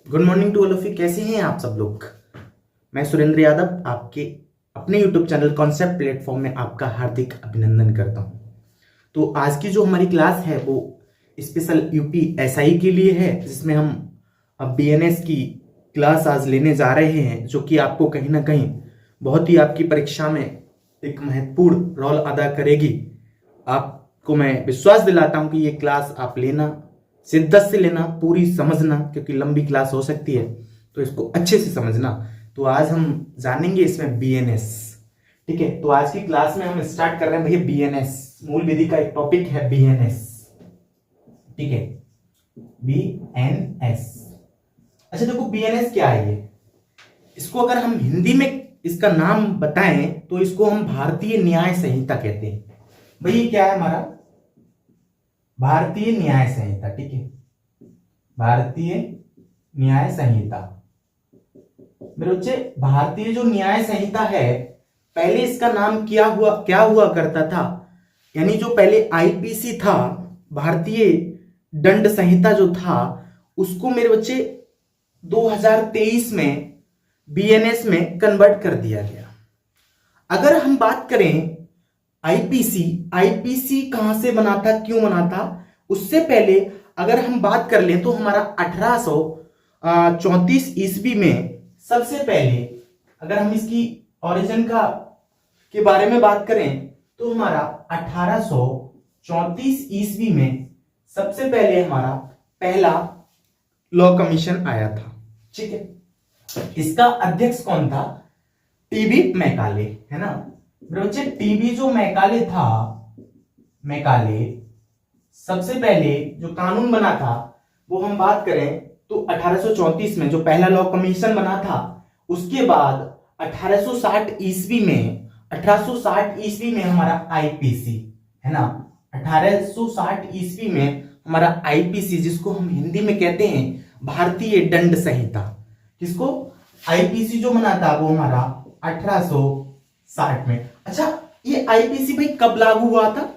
Good morning to all of you. कैसे हैं आप सब लोग। मैं सुरेंद्र यादव आपके अपने यूट्यूब चैनल कॉन्सेप्ट प्लेटफॉर्म में आपका हार्दिक अभिनंदन करता हूं। तो आज की जो हमारी क्लास है वो स्पेशल यूपी एसआई के लिए है, जिसमें हम अब बीएनएस की क्लास आज लेने जा रहे हैं, जो कि आपको कहीं ना कहीं बहुत ही आपकी परीक्षा में एक महत्वपूर्ण रोल अदा करेगी। आपको मैं विश्वास दिलाता हूं कि ये क्लास आप लेना, शिद्दत से लेना, पूरी समझना, क्योंकि लंबी क्लास हो सकती है तो इसको अच्छे से समझना। तो आज हम जानेंगे इसमें बीएनएस। ठीक है, तो आज की क्लास में हम स्टार्ट कर रहे हैं भैया बीएनएस। मूल विधि का एक टॉपिक है बीएनएस। ठीक है, बीएनएस। अच्छा देखो, बीएनएस क्या है ये। इसको अगर हम हिंदी में इसका नाम बताएं तो इसको हम भारतीय न्याय संहिता कहते हैं। भाई क्या है हमारा भारतीय न्याय संहिता। ठीक है, भारतीय न्याय संहिता। मेरे बच्चे, भारतीय जो न्याय संहिता है, पहले इसका नाम क्या हुआ करता था, यानी जो पहले आईपीसी था, भारतीय दंड संहिता जो था, उसको मेरे बच्चे 2023 में बीएनएस में कन्वर्ट कर दिया गया। अगर हम बात करें आईपीसी कहां से बना था, क्यों बना था, उससे पहले अगर हम बात कर लें तो हमारा 1834 ईस्वी में सबसे पहले, अगर हम इसकी ओरिजिन के बारे में बात करें तो हमारा 1834 ईस्वी में सबसे पहले हमारा पहला लॉ कमीशन आया था। ठीक है, इसका अध्यक्ष कौन था, टीबी मैकाले, है ना बच्चे। टीबी जो मैकाले था, मैकाले सबसे पहले जो कानून बना था वो हम बात करें तो 1834 में जो पहला लॉ कमीशन बना था, उसके बाद 1860 ईस्वी में हमारा आईपीसी, है ना, 1860 ईस्वी में हमारा आईपीसी, जिसको हम हिंदी में कहते हैं भारतीय दंड संहिता। किसको, आईपीसी जो बना था वो हमारा 1860 में। अच्छा, ये आईपीसी भाई कब लागू हुआ था,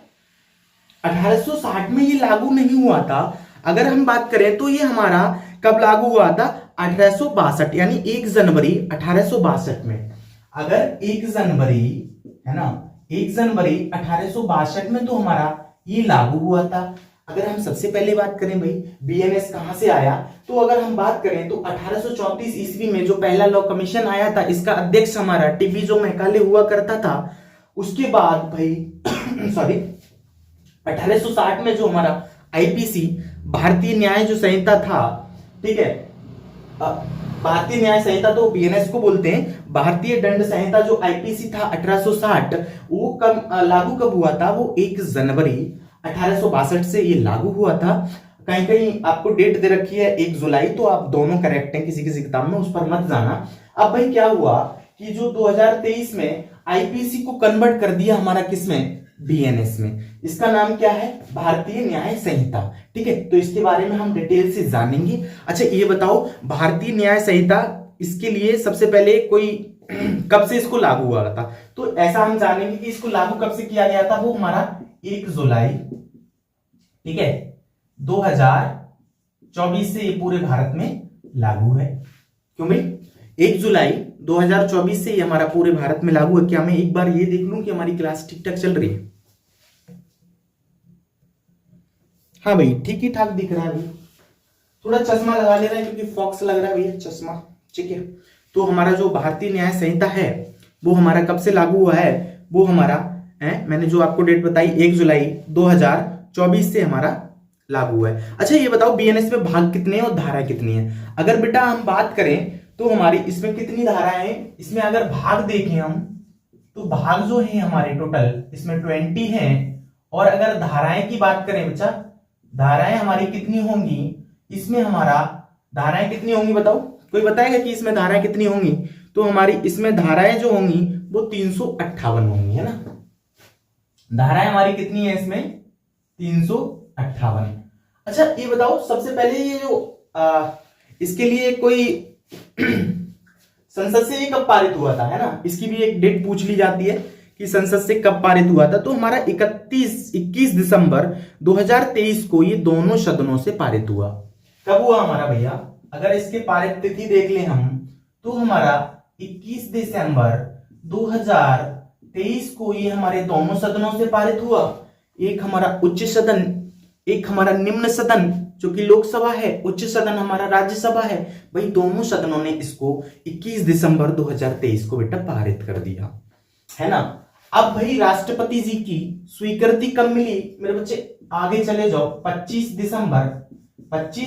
1860 में ये लागू नहीं हुआ था। अगर हम बात करें तो ये हमारा कब लागू हुआ था, 1862, यानी 1 जनवरी 1862 में। अगर 1 जनवरी, है ना, 1 जनवरी 1862 में तो हमारा ये लागू हुआ था। अगर हम सबसे पहले बात करें भाई बीएनएस कहां से आया, तो अगर हम बात करें तो 1834 ईस्वी में जो पहला लॉ कमीशन आया था, इसका अध्यक्ष हमारा टीबी जो मैकाले हुआ करता था। उसके बाद भाई सॉरी 1860 में जो हमारा आईपीसी भारतीय न्याय जो संहिता था, ठीक है, भारतीय न्याय संहिता तो बीएनएस को बोलते हैं। भारतीय दंड संहिता जो आईपीसी था 1860, वो कब लागू कब हुआ था, वो 1 जनवरी 1862 से ये लागू हुआ था। कहीं कहीं आपको डेट दे रखी है 1 जुलाई, तो आप दोनों करेक्ट हैं, किसी किसी किताब में, उस पर मत जाना। अब भाई क्या हुआ कि जो 2023 में आईपीसी को कन्वर्ट कर दिया हमारा किसमें, बीएनएस में। इसका नाम क्या है, भारतीय न्याय संहिता। ठीक है, तो इसके बारे में हम डिटेल से जानेंगे। अच्छा ये बताओ, भारतीय न्याय संहिता, इसके लिए सबसे पहले कोई कब से इसको लागू हुआ था, तो ऐसा हम जानेंगे कि इसको लागू कब से किया गया था। वो हमारा 1 जुलाई, ठीक है, 2024 से ये पूरे भारत में लागू है। क्यों भाई, 1 जुलाई 2024 से ये हमारा पूरे भारत में लागू है। क्या मैं एक बार ये देख लूं कि हमारी क्लास ठीक ठाक चल रही है। हाँ भाई, ठीक ही ठाक दिख रहा है भाई। थोड़ा चश्मा लगा ले रहा है क्योंकि फॉक्स लग रहा है भैया चश्मा। ठीक है, तो हमारा जो भारतीय न्याय संहिता है वो हमारा कब से लागू हुआ है, वो हमारा मैंने जो आपको डेट बताई 1 जुलाई 2024 से हमारा लागू हुआ है। अच्छा ये बताओ, बीएनएस में भाग कितने हैं और धाराएं कितनी हैं। अगर बेटा हम बात करें तो हमारी इसमें कितनी धाराएं हैं, इसमें अगर भाग देखें हम तो भाग जो है हमारे टोटल इसमें 20 हैं। और अगर धाराएं की बात करें बच्चा, धाराएं हमारी कितनी होंगी, इसमें हमारा धाराएं कितनी होंगी बताओ, कोई बताएगा कि इसमें धाराएं कितनी होंगी। तो हमारी इसमें धाराएं जो होंगी वो 358 होंगी, है ना। धाराएं हमारी कितनी है इसमें, 358। अच्छा ये बताओ, सबसे पहले ये जो इसके लिए कोई संसद से ये कब पारित हुआ था, है ना, इसकी भी एक डेट पूछ ली जाती है कि संसद से कब पारित हुआ था। तो हमारा 21 दिसंबर 2023 को ये दोनों सदनों से पारित हुआ। कब हुआ हमारा भैया, अगर इसके पारित तिथि देख लें हम, तो हमारा 21 दिसंबर 2023 को ये हमारे दोनों सदनों से पारित हुआ। एक हमारा उच्च सदन, एक हमारा निम्न सदन जो कि लोकसभा है, उच्च सदन हमारा राज्यसभा है। भाई दोनों सदनों ने इसको 21 दिसंबर 2023 को बेटा पारित कर दिया, है ना। अब भाई राष्ट्रपति जी की स्वीकृति कब मिली मेरे बच्चे, आगे चले जाओ। 25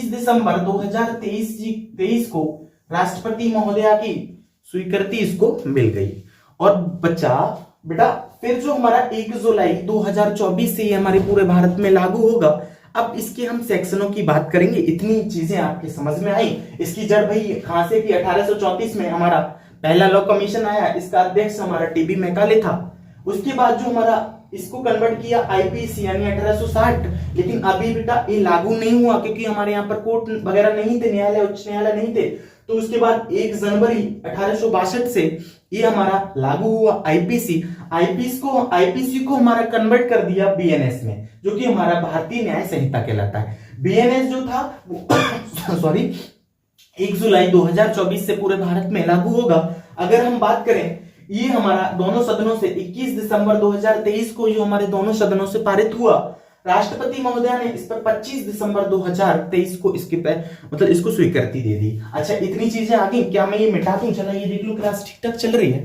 दिसंबर 2023 को राष्ट्रपति महोदया की स्वीकृति इसको मिल गई। और बच्चा बेटा फिर जो हमारा 1 जुलाई 2024 से ये हमारे पूरे भारत में लागू होगा। अब इसके हम सेक्शनों की बात करेंगे। इतनी चीजें आपके समझ में आई। इसकी जड़ भाई कहां से की, 1834 में हमारा पहला लॉ कमीशन आया, इसका अध्यक्ष हमारा टीबी मैकाले था। उसके बाद जो हमारा इसको कन्वर्ट किया आईपीसी यानी 1860, लेकिन अभी बेटा ये लागू नहीं हुआ क्योंकि हमारे यहाँ पर कोर्ट वगैरह नहीं थे, न्यायालय, उच्च न्यायालय नहीं थे। तो उसके बाद 1 जनवरी 1862 से ये हमारा लागू हुआ आईपीसी। आईपीसी को हमारा कन्वर्ट कर दिया बीएनएस में, जो कि हमारा भारतीय न्याय संहिता कहलाता है। बीएनएस जो था सॉरी 1 जुलाई 2024 से पूरे भारत में लागू होगा। अगर हम बात करें, ये हमारा दोनों सदनों से 21 दिसंबर 2023 को ये हमारे दोनों सदनों से पारित हुआ। राष्ट्रपति महोदया ने इस पर 25 दिसंबर 2023 को इसके मतलब इसको स्वीकृति दे दी। अच्छा इतनी चीजें आ गई, क्या मैं ये मिटा दूं? चला ये देख लो, क्लास ठीक ठाक चल रही है?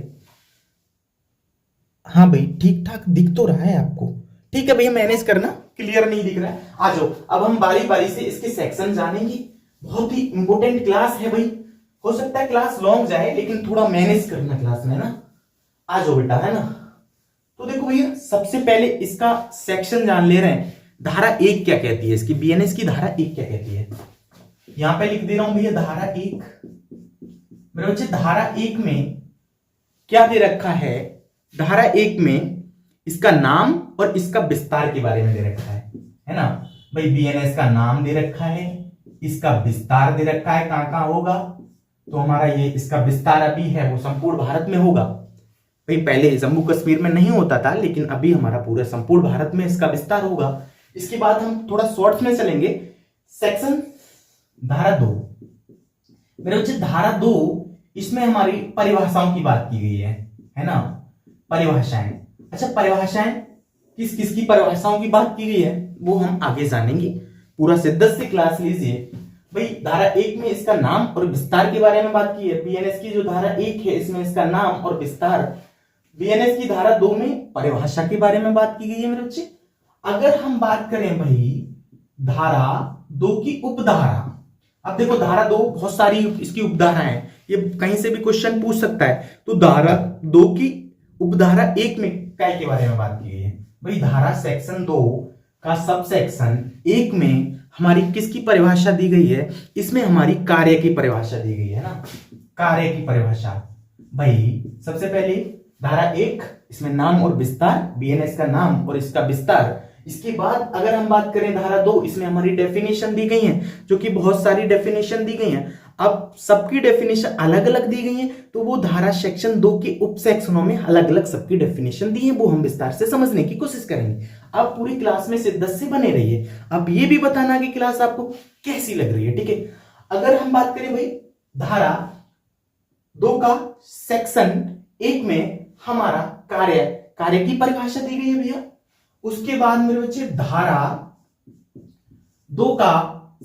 हाँ भाई ठीक ठाक दिख तो रहा है आपको। ठीक है भैया, मैनेज करना, क्लियर नहीं दिख रहा है आ जाओ। अब हम बारी बारी से इसके सेक्शन जानेंगे। बहुत ही इंपॉर्टेंट क्लास है भाई, हो सकता है क्लास लॉन्ग जाए लेकिन थोड़ा मैनेज करना क्लास में ना। आ जाओ बेटा, है ना। तो देखो भैया सबसे पहले इसका सेक्शन जान ले रहे हैं। धारा 1 क्या कहती है, इसकी बीएनएस की धारा 1 क्या कहती है? यहां पे लिख दे रहा हूं भैया धारा 1। मेरे बच्चे धारा 1 में क्या दे रखा है? धारा 1 में इसका नाम और इसका विस्तार के बारे में दे रखा है ना भाई। बीएनएस का नाम दे रखा है, इसका विस्तार दे रखा है, कहां कहां होगा। तो हमारा ये इसका विस्तार अभी है वो संपूर्ण भारत में होगा भाई। पहले जम्मू कश्मीर में नहीं होता था, लेकिन अभी हमारा पूरे संपूर्ण भारत में इसका विस्तार होगा। इसके बाद हम थोड़ा शॉर्ट्स में चलेंगे। सेक्शन धारा 2 मेरे बच्चे, धारा 2 इसमें हमारी परिभाषाओं की बात की गई है ना। परिभाषाएं, अच्छा परिभाषाएं किस किस की परिभाषाओं की बात की गई है वो हम आगे जानेंगे। पूरा शिद्दत से क्लास लीजिए भाई। धारा 1 में इसका नाम और विस्तार के बारे में बात की है। बीएनएस की जो धारा 1 है इसमें इसका नाम और विस्तार। बीएनएस की धारा 2 में परिभाषा के बारे में बात की गई है मेरे बच्चे। अगर हम बात करें भाई धारा 2 की उपधारा, अब देखो धारा 2 बहुत सारी इसकी उपधाराएं हैं, ये कहीं से भी क्वेश्चन पूछ सकता है। तो धारा 2 की उपधारा 1 में काय के बारे में बात की गई है भाई। धारा सेक्शन 2 का सब सेक्शन 1 में हमारी किसकी परिभाषा दी गई है? इसमें हमारी कार्य की परिभाषा दी गई है ना। कार्य की परिभाषा भाई सबसे पहले धारा 1 इसमें नाम और विस्तार, बीएनएस का नाम और इसका विस्तार। इसके बाद अगर हम बात करें धारा 2, इसमें हमारी डेफिनेशन दी गई है, जो कि बहुत सारी डेफिनेशन दी गई है। अब सबकी डेफिनेशन अलग अलग दी गई है, तो वो धारा सेक्शन 2 के उप सेक्शनों में अलग अलग सबकी डेफिनेशन दी है, वो हम विस्तार से समझने की कोशिश करेंगे। आप पूरी क्लास में शिद्दत से बने रहिए। अब ये भी बताना कि क्लास आपको कैसी लग रही है, ठीक है। अगर हम बात करें भाई धारा 2 का सेक्शन 1 में हमारा कार्य की परिभाषा दी गई है भैया। उसके बाद मेरे बच्चे धारा 2 का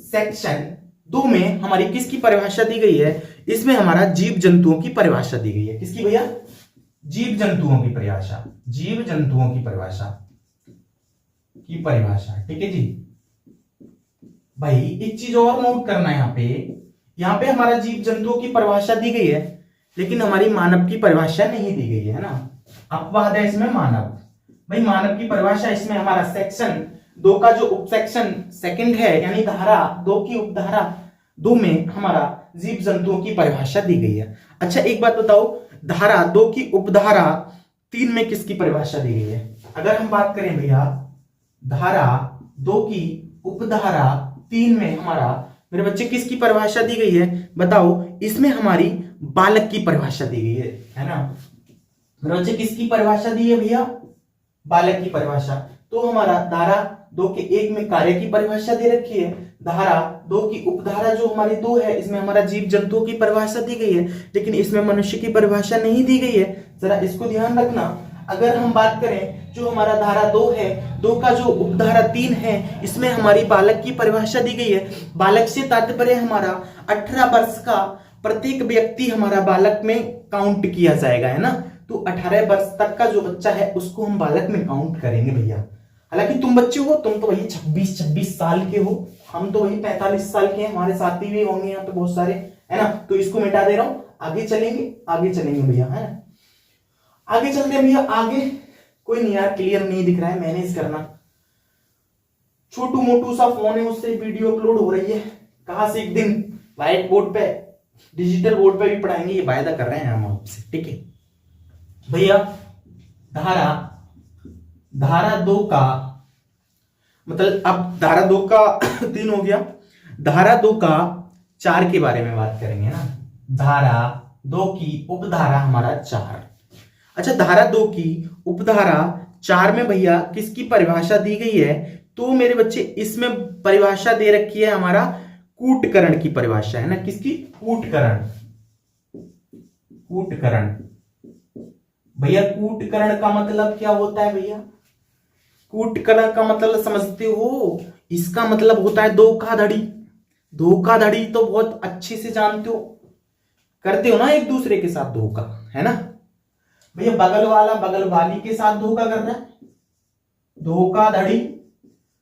सेक्शन 2 में हमारी किसकी परिभाषा दी गई है? इसमें हमारा जीव जंतुओं की परिभाषा दी गई है। किसकी भैया? जीव जंतुओं की परिभाषा, जीव जंतुओं की परिभाषा, ठीक है जी। भाई एक चीज और नोट करना है यहां पे हमारा जीव जंतुओं की परिभाषा दी गई है, लेकिन हमारी मानव की परिभाषा नहीं दी गई है ना। अपवाद है इसमें मानव। भाई मानव की परिभाषा इसमें हमारा सेक्शन 2 का जो उपसेक्शन सेकंड है, यानी धारा 2 की उपधारा 2 में हमारा जीव जंतुओं की परिभाषा दी गई है। अच्छा एक बात बताओ, धारा 2 की उपधारा 3 में किसकी परिभाषा दी गई है? अगर हम बात करें भैया धारा 2 की उपधारा 3 में हमारा मेरे बच्चे किसकी परिभाषा दी गई है बताओ? इसमें हमारी बालक की परिभाषा दी गई है ना। मेरे बच्चे किसकी परिभाषा दी है भैया? बालक की परिभाषा। तो हमारा धारा 2 के 1 में कार्य की परिभाषा दे रखी है, धारा 2 की उपधारा जो हमारी 2 है इसमें हमारा जीव जंतुओं की परिभाषा दी गई है, लेकिन इसमें मनुष्य की परिभाषा नहीं दी गई है। जरा इसको ध्यान रखना। अगर हम बात करें जो हमारा धारा 2 है, 2 का जो उपधारा 3 है इसमें हमारी बालक की परिभाषा दी गई है। बालक से तात्पर्य हमारा 18 वर्ष का प्रत्येक व्यक्ति हमारा बालक में काउंट किया जाएगा, है ना। तो 18 वर्ष तक का जो बच्चा है उसको हम बालक में काउंट करेंगे भैया। हालांकि तुम बच्चे हो, तुम तो वही 26 साल के हो, हम तो वही 45 साल के हैं, हमारे साथी भी होंगे यहाँ पे बहुत सारे, है ना। तो इसको मिटा दे रहा हूं, आगे चलेंगे भैया, है ना। आगे चलते हैं भैया। आगे कोई नहीं यार, क्लियर नहीं दिख रहा है, मैनेज करना। छोटू मोटू सा फोन है, उससे वीडियो अपलोड हो रही है। कहां से एक दिन व्हाइट बोर्ड पे, डिजिटल बोर्ड पे भी पढ़ाएंगे, ये वायदा कर रहे हैं हम आपसे, ठीक है भैया। धारा 2 का मतलब, अब धारा 2 का 3 हो गया, धारा 2 का 4 के बारे में बात करेंगे ना। धारा 2 की उपधारा हमारा 4। अच्छा, धारा 2 की उपधारा 4 में भैया किसकी परिभाषा दी गई है? तो मेरे बच्चे इसमें परिभाषा दे रखी है हमारा कूटकरण की परिभाषा, है ना। किसकी? कूटकरण भैया। कूटकरण का मतलब क्या होता है भैया? कूटकरण का मतलब समझते हो? इसका मतलब होता है धोखाधड़ी। धोखाधड़ी तो बहुत अच्छे से जानते हो, करते हो ना एक दूसरे के साथ धोखा, है ना भैया। बगल वाला बगल वाली के साथ धोखा कर रहा है, धोखाधड़ी।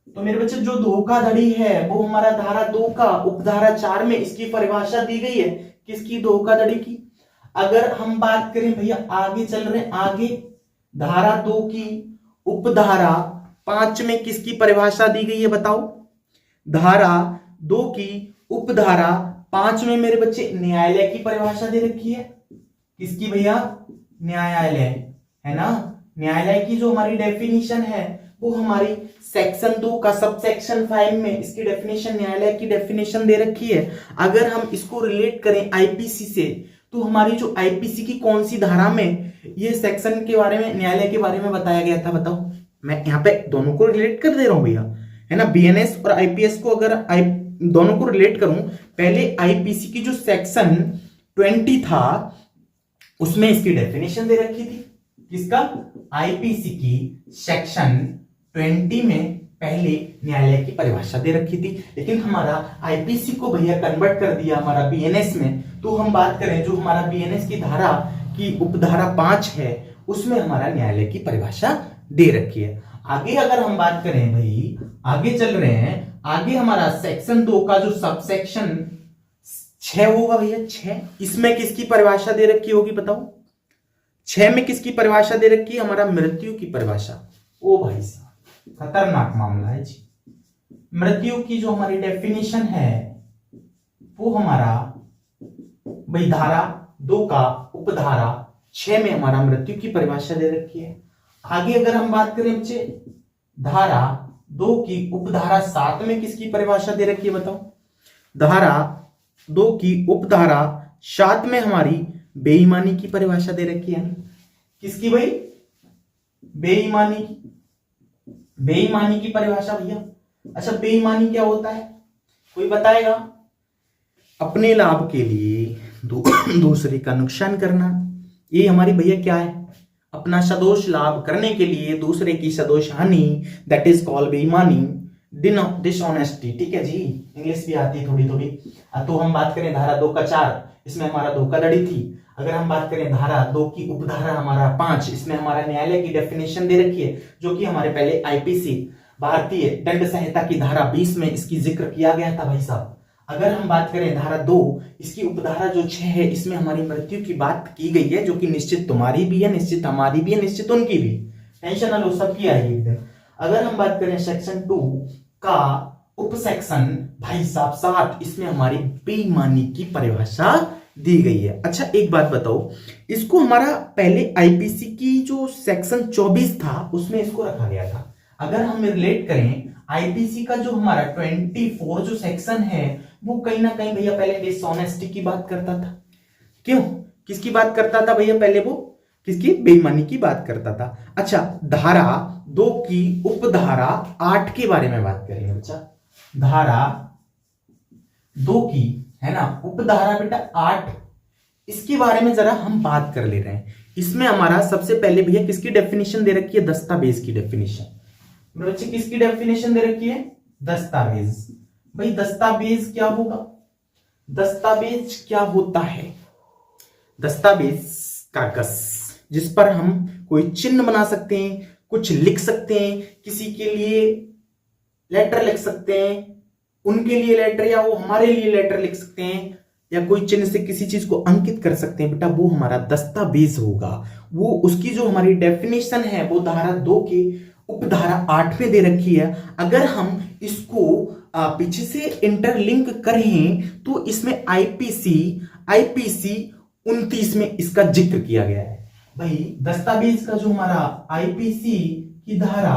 तो मेरे बच्चे जो धोखाधड़ी है वो हमारा धारा 2 का उपधारा 4 में इसकी परिभाषा दी गई है। किसकी? धोखाधड़ी की। अगर हम बात करें भैया, आगे चल रहे हैं, आगे धारा 2 की उपधारा 5 में किसकी परिभाषा दी गई है बताओ? धारा 2 की उपधारा 5 में मेरे बच्चे न्यायालय की परिभाषा दे रखी है। किसकी भैया? न्यायालय, है ना। न्यायालय की जो हमारी डेफिनेशन है वो हमारी सेक्शन 2 का सब सेक्शन 5 में इसकी डेफिनेशन, न्यायालय की डेफिनेशन दे रखी है। अगर हम इसको रिलेट करें आईपीसी से, तो हमारी जो आईपीसी की कौन सी धारा में ये सेक्शन के बारे में, न्यायालय के बारे में बताया गया था बताओ? मैं यहाँ पे दोनों को रिलेट कर दे रहा हूं भैया, है ना। बीएनएस और आईपीएस को अगर दोनों को रिलेट करूं, पहले आईपीसी की जो सेक्शन 20 था उसमें इसकी डेफिनेशन दे रखी थी। किसका? आईपीसी की सेक्शन 20 में पहले न्यायालय की परिभाषा दे रखी थी। लेकिन हमारा आईपीसी को भैया कन्वर्ट कर दिया हमारा बीएनएस में। तो हम बात करें जो हमारा बीएनएस की धारा की उपधारा 5 है उसमें हमारा न्यायालय की परिभाषा दे रखी है। आगे अगर हम बात करें भाई, आगे चल रहे हैं, आगे हमारा सेक्शन 2 का जो सब सेक्शन 6 होगा भैया, 6, इसमें किसकी परिभाषा दे रखी होगी बताओ? 6 में किसकी परिभाषा दे रखी है? हमारा मृत्यु की परिभाषा। ओ भाई साहब, खतरनाक मामला है जी। मृत्यु की जो हमारी डेफिनेशन है वो हमारा भाई धारा 2 का उपधारा 6 में हमारा मृत्यु की परिभाषा दे रखी है। आगे अगर हम बात करें बच्चे, धारा 2 की उपधारा 7 में किसकी परिभाषा दे रखी है बताओ? धारा 2 की उपधारा 7 में हमारी बेईमानी की परिभाषा दे रखी है। किसकी भाई? बेईमानी की। बेईमानी की परिभाषा भैया। अच्छा, बेईमानी क्या होता है कोई बताएगा? अपने लाभ के लिए दूसरे का नुकसान करना, ये हमारी भैया क्या है? अपना सदोष लाभ करने के लिए दूसरे की सदोष हानि, दैट इज कॉल्ड बेईमानी, डिसऑनेस्टी। ठीक है जी, इंग्लिश भी आती है थोड़ी थोड़ी। तो हम बात करें धारा 2 का 4, इसमें हमारा धोखाधड़ी थी। अगर हम बात करें धारा 2 की उपधारा हमारा 5, इसमें हमारा न्यायालय की डेफिनेशन दे रखी है, जो कि हमारे पहले आईपीसी भारतीय दंड संहिता की धारा 20 में इसकी जिक्र किया गया था भाई साहब। अगर हम बात करें धारा 2, इसकी उपधारा जो 6 है, इसमें हमारी मृत्यु की बात की गई है, जो कि निश्चित तुम्हारी भी है, निश्चित हमारी भी है, निश्चित उनकी भी। टेंशन ना लो, सबकी आएगी एक दिन। अगर हम बात करें सेक्शन 2 का उप सेक्शन भाई साहब 7, इसमें हमारी बेईमानी की परिभाषा दी गई है। अच्छा, एक बात बताओ, इसको हमारा पहले आईपीसी की जो सेक्शन 24 था उसमें इसको रखा गया था। अगर हम रिलेट करें आईपीसी का जो हमारा 24 जो सेक्शन है वो कहीं ना कहीं भैया पहले डिसऑनेस्टी की बात करता था। क्यों? किसकी बात करता था भैया? पहले वो किसकी? बेईमानी की बात करता था। अच्छा, धारा 2 की उपधारा 8 के बारे में बात करेंगे बच्चा। धारा 2 की, है ना, उपधारा बेटा 8, इसके बारे में जरा हम बात कर ले रहे हैं। इसमें हमारा सबसे पहले भैया किसकी डेफिनेशन दे रखी है? दस्तावेज की डेफिनेशन। मेरे बच्चे किसकी डेफिनेशन दे रखी है? दस्तावेज। भाई दस्तावेज क्या होगा? दस्तावेज क्या होता है? दस्तावेज कागज जिस पर हम कोई चिन्ह बना सकते हैं, कुछ लिख सकते हैं, किसी के लिए लेटर लिख सकते हैं, उनके लिए लेटर या वो हमारे लिए लेटर लिख सकते हैं, या कोई चिन्ह से किसी चीज को अंकित कर सकते हैं बेटा, वो हमारा दस्तावेज होगा। वो उसकी जो हमारी डेफिनेशन है वो धारा 2 के उपधारा 8 में दे रखी है। अगर हम इसको पीछे से इंटरलिंक करें तो इसमें आईपीसी 29 में इसका जिक्र किया गया है। भाई दस्तावेज का जो हमारा आईपीसी की धारा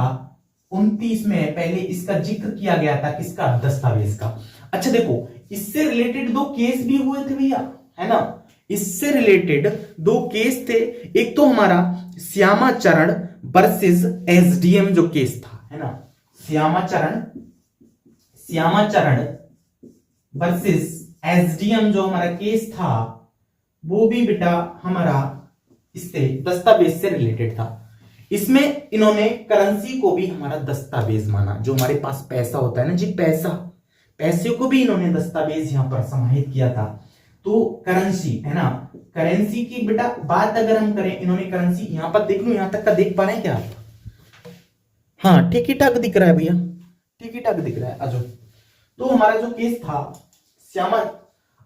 29 में पहले इसका जिक्र किया गया था, किसका? दस्तावेज का। अच्छा देखो, इससे रिलेटेड 2 केस भी हुए थे भैया, है ना। इससे रिलेटेड 2 केस थे। एक तो हमारा श्यामाचरण वर्सेस एसडीएम जो केस था, है ना, श्यामाचरण वर्सेस एसडीएम जो हमारा केस था, वो भी बेटा हमारा इससे दस्तावेज से रिलेटेड था। इसमें इन्होंने करेंसी को भी हमारा दस्तावेज माना। जो हमारे पास पैसा होता है ना जी, पैसे को भी इन्होंने दस्तावेज यहां पर समाहित किया था। तो करेंसी, है ना, करेंसी की बेटा बात अगर हम करें, इन्होंने करेंसी, यहां पर देख लो, यहां तक का देख पा रहे हैं क्या आप? हाँ, ठीक ही ठाक दिख रहा है भैया, ठीक ही ठाक दिख रहा है। अजो, तो हमारा जो केस था श्यामा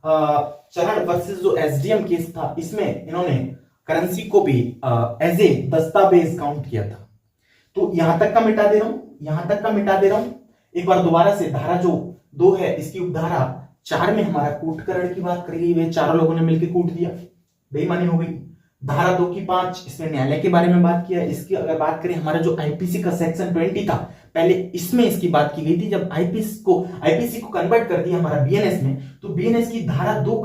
चरण वर्सेस जो एसडीएम केस था, इसमें इन्होंने करेंसी को भी एज ए दस्तावेज काउंट किया था। तो यहां तक का मिटा दे रहा हूं, यहां तक का मिटा दे रहा हूं। एक बार दोबारा से, धारा जो 2 है इसकी उपधारा 4 में हमारा कूटकरण की बात करी गई है, चारों लोगों ने मिलकर कूट दिया, बेईमानी हो गई। धारा 2 की 5 इसमें न्यायालय के बारे में बात किया। इसकी अगर बात करें, हमारा जो आईपीसी का सेक्शन 20 था, पहले इसमें इसकी बात की गई थी। जब आईपीसी को कन्वर्ट कर दिया हमारा बीएनएस में, तो बीएनएस की धारा 2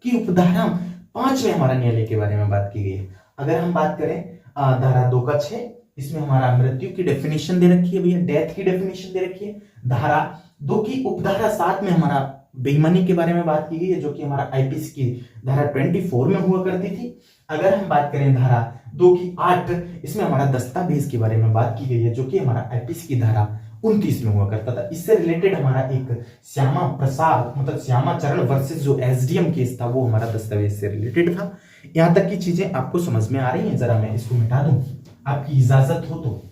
की उपधारा 5 में हमारा न्यायालय के बारे में बात की गई है। अगर हम बात करें धारा 2 का 6, इसमें हमारा मृत्यु की डेफिनेशन दे रखी है भैया, डेथ की डेफिनेशन दे रखी है। धारा 2 की उपधारा 7 में हमारा बेईमानी के बारे में बात की गई है, जो कि हमारा आईपीसी की धारा 24 में हुआ करती थी। अगर हम बात करें धारा 2 की 8, इसमें हमारा दस्तावेज के बारे में बात की गई है, जो कि हमारा आईपीसी की धारा 29 में हुआ करता था। इससे रिलेटेड हमारा एक श्यामाचरण वर्सेस जो एसडीएम केस था, वो हमारा दस्तावेज से रिलेटेड था। यहां तक की चीजें आपको समझ में आ रही हैं? जरा मैं इसको मिटा दूं, आपकी इजाजत हो तो।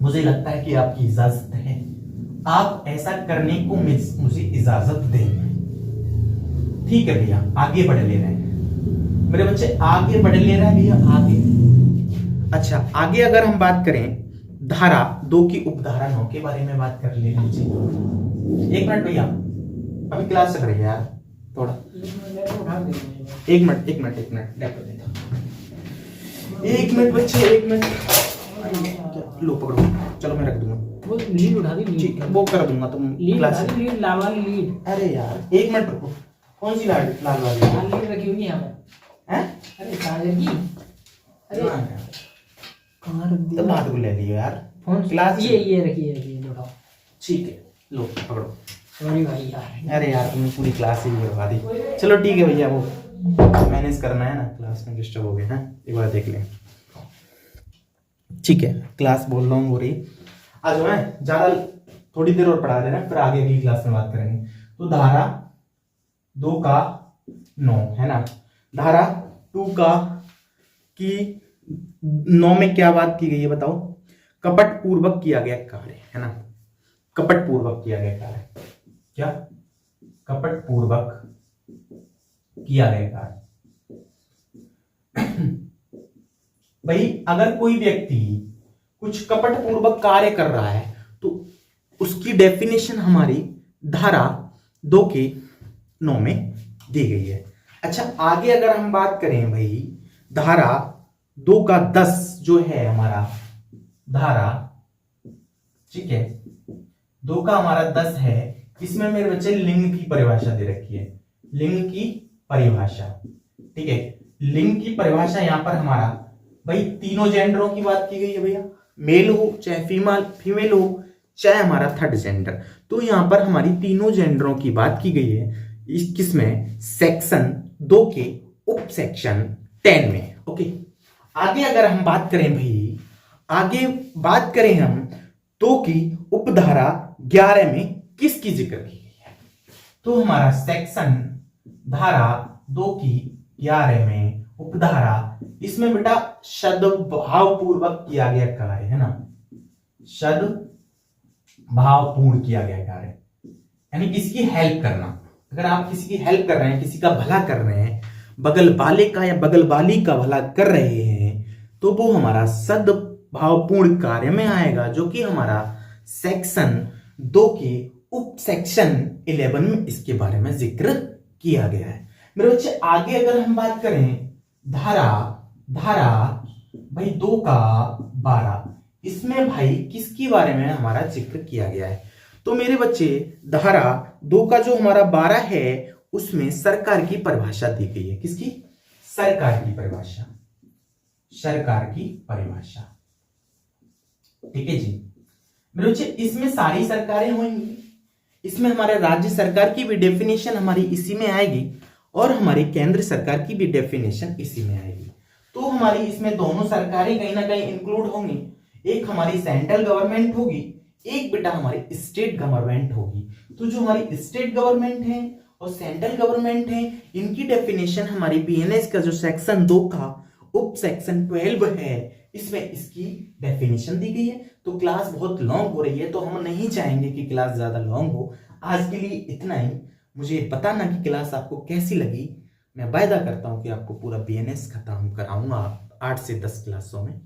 मुझे लगता है कि आपकी इजाजत है, आप ऐसा करने को मुझे इजाजत दें। ठीक है भैया, आगे बढ़ ले रहे हैं मेरे बच्चे, आगे बढ़ ले रहे हैं भैया, आगे। अच्छा, आगे अगर हम बात करें, धारा 2 की उपधारा 9 के बारे में बात कर ले लीजिए। एक मिनट भैया, अभी क्लास चल रही है यार, थोड़ा एक मिनट बच्चे, एक मिनट, लो पकड़ो, चलो मैं रख दूंगा, वो लीड उठा दी, ठीक, वो कर दूंगा तुम क्लास। लीड लाल वाली लीड। अरे यार एक मिनट रुको, कौन सी लाल वाली लीड रखी हुई है यहाँ पर? हैं? अरे चार्जर की, अरे कहाँ रख दी? तो बात को ले लियो यार, फोन क्लास। ये रखिए उठाओ। ठीक है, लो पकड़ो। सॉरी भाई यार, अरे यार तुमने पूरी क्लास ही बर्बा दी। चलो ठीक है भैया, वो मैनेज करना है ना, क्लास में डिस्टर्ब हो गया है, एक बार देख लें। ठीक है, क्लास बोल रहा हूँ हो रही, आज मैं ज्यादा थोड़ी देर और पढ़ा देना, फिर आगे अगली क्लास में बात करेंगे। तो धारा 2 का 9, है ना, धारा 2 का की 9 में क्या बात की गई है बताओ? कपट पूर्वक किया गया कार्य, है ना, कपट पूर्वक किया गया कार्य, क्या? कपट पूर्वक किया गया कार्य। भाई अगर कोई व्यक्ति कुछ कपट पूर्वक कार्य कर रहा है तो उसकी डेफिनेशन हमारी धारा 2 के 9 में दी गई है। अच्छा, आगे अगर हम बात करें भाई, धारा 2 का 10 जो है हमारा धारा, ठीक है, 2 का हमारा 10 है, इसमें मेरे बच्चे लिंग की परिभाषा दे रखी है, लिंग की परिभाषा। ठीक है, लिंग की परिभाषा यहां पर हमारा भाई तीनों जेंडरों की बात की गई है भैया, मेल हो चाहे फीमेल फीमेल हो चाहे हमारा थर्ड जेंडर। तो यहां पर हमारी तीनों जेंडरों की बात की गई है इस किसमें, सेक्शन 2 के उप सेक्शन 10 में। ओके, आगे अगर हम बात करें भाई, आगे बात करें हम तो की उपधारा 11 में किसकी जिक्र की गई है, तो हमारा सेक्शन धारा 2 की 11 में उपधारा, इसमें बेटा सद्भावपूर्वक किया गया कार्य है ना, सद्भावपूर्ण किया गया कार्य, यानी किसी की हेल्प करना। अगर आप किसी की हेल्प कर रहे हैं, किसी का भला कर रहे हैं, बगल वाले का या बगल वाली का भला कर रहे हैं, तो वो हमारा सद्भावपूर्ण कार्य में आएगा, जो कि हमारा सेक्शन 2 के उप सेक्शन 11 में इसके बारे में जिक्र किया गया है। मेरे बच्चे आगे अगर हम बात करें धारा भाई 2 का 12, इसमें भाई किसके बारे में हमारा जिक्र किया गया है, तो मेरे बच्चे धारा 2 का जो हमारा 12 है उसमें सरकार की परिभाषा दी गई है। किसकी, सरकार की परिभाषा, सरकार की परिभाषा। ठीक है जी मेरे बच्चे, इसमें सारी सरकारें होंगी, इसमें हमारे राज्य सरकार की भी डेफिनेशन हमारी इसी में आएगी और हमारी केंद्र सरकार की भी डेफिनेशन इसी में आएगी। तो हमारी इसमें दोनों सरकारें कहीं ना कहीं इंक्लूड होंगी, एक हमारी सेंट्रल गवर्नमेंट होगी, एक बेटा हमारी स्टेट गवर्नमेंट होगी। तो जो हमारी स्टेट गवर्नमेंट है और सेंट्रल गवर्नमेंट है, इनकी डेफिनेशन हमारी बीएनएस का जो सेक्शन 2 का उप सेक्शन 12 है, इसमें इसकी डेफिनेशन दी गई है। तो क्लास बहुत लॉन्ग हो रही है, तो हम नहीं चाहेंगे कि क्लास ज्यादा लॉन्ग हो। आज के लिए इतना ही। मुझे बताना कि क्लास आपको कैसी लगी। मैं वायदा करता हूं कि आपको पूरा बीएनएस खत्म कराऊंगा 8 से 10 क्लासों में।